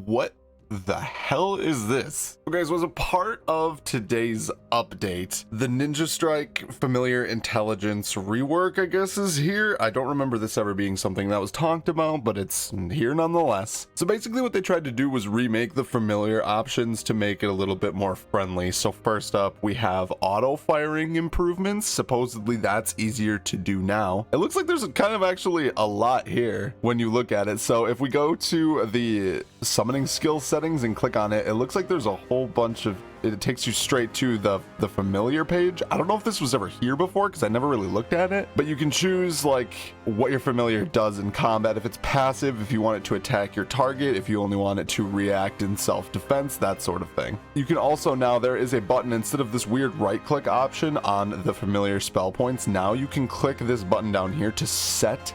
What the hell is this? Okay, so as a part of today's update, the Ninja Strike Familiar Intelligence rework, I guess, is here. I don't remember this ever being something that was talked about, but it's here nonetheless. So basically what they tried to do was remake the familiar options to make it a little bit more friendly. So first up, we have auto firing improvements. Supposedly that's easier to do now. It looks like there's kind of actually a lot here when you look at it. So if we go to the summoning skill settings and click on it, it looks like there's a whole bunch of, it takes you straight to the familiar page. I don't know if this was ever here before because I never really looked at it, but you can choose like what your familiar does in combat. If it's passive, if you want it to attack your target, if you only want it to react in self-defense, that sort of thing. You can also, now there is a button instead of this weird right click option on the familiar spell points. Now you can click this button down here to set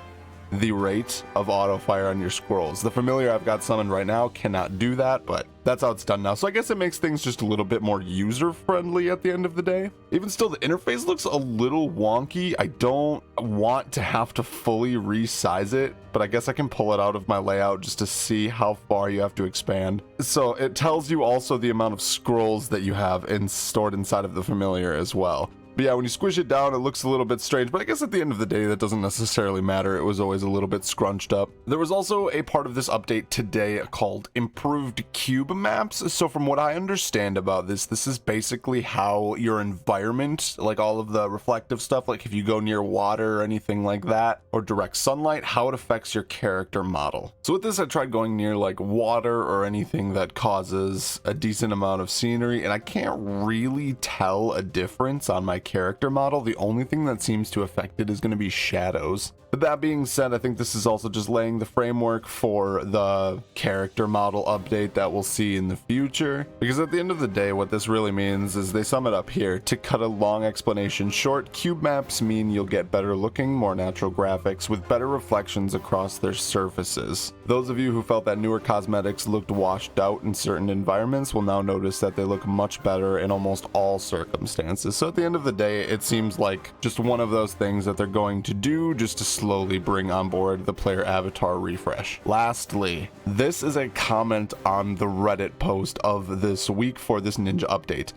the rate of auto fire on your scrolls. The familiar I've got summoned right now cannot do that, but that's how it's done now. So I guess it makes things just a little bit more user friendly at the end of the day. Even still, the interface looks a little wonky. I don't want to have to fully resize it, but I guess I can pull it out of my layout just to see how far you have to expand. So it tells you also the amount of scrolls that you have stored inside of the familiar as well. But yeah, when you squish it down, it looks a little bit strange, but I guess at the end of the day, that doesn't necessarily matter. It was always a little bit scrunched up. There was also a part of this update today called improved cube maps. So from what I understand about this is basically how your environment, like all of the reflective stuff, like if you go near water or anything like that, or direct sunlight, how it affects your character model. So with this, I tried going near like water or anything that causes a decent amount of scenery, and I can't really tell a difference on my character model. The only thing that seems to affect it is going to be shadows. But that being said, I think this is also just laying the framework for the character model update that we'll see in the future. Because at the end of the day, what this really means is they sum it up here. To cut a long explanation short, cube maps mean you'll get better looking, more natural graphics with better reflections across their surfaces. Those of you who felt that newer cosmetics looked washed out in certain environments will now notice that they look much better in almost all circumstances. So at the end of the day, it seems like just one of those things that they're going to do just to slowly bring on board the player avatar refresh. Lastly, this is a comment on the Reddit post of this week for this ninja update.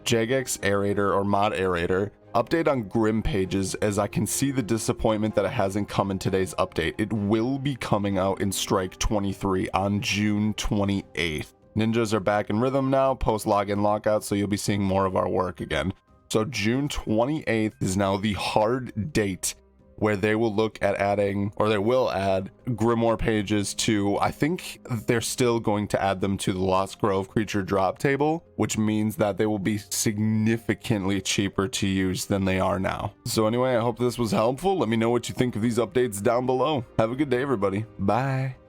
Jagex aerator or mod aerator, update on Grim pages, as I can see the disappointment that it hasn't come in today's update. It will be coming out in Strike 23 on June 28th. Ninjas are back in rhythm now, post login lockout, so you'll be seeing more of our work again. So June 28th is now the hard date where they will look at adding, or they will add Grimoire pages to, I think they're still going to add them to the Lost Grove creature drop table, which means that they will be significantly cheaper to use than they are now. So anyway, I hope this was helpful. Let me know what you think of these updates down below. Have a good day, everybody. Bye.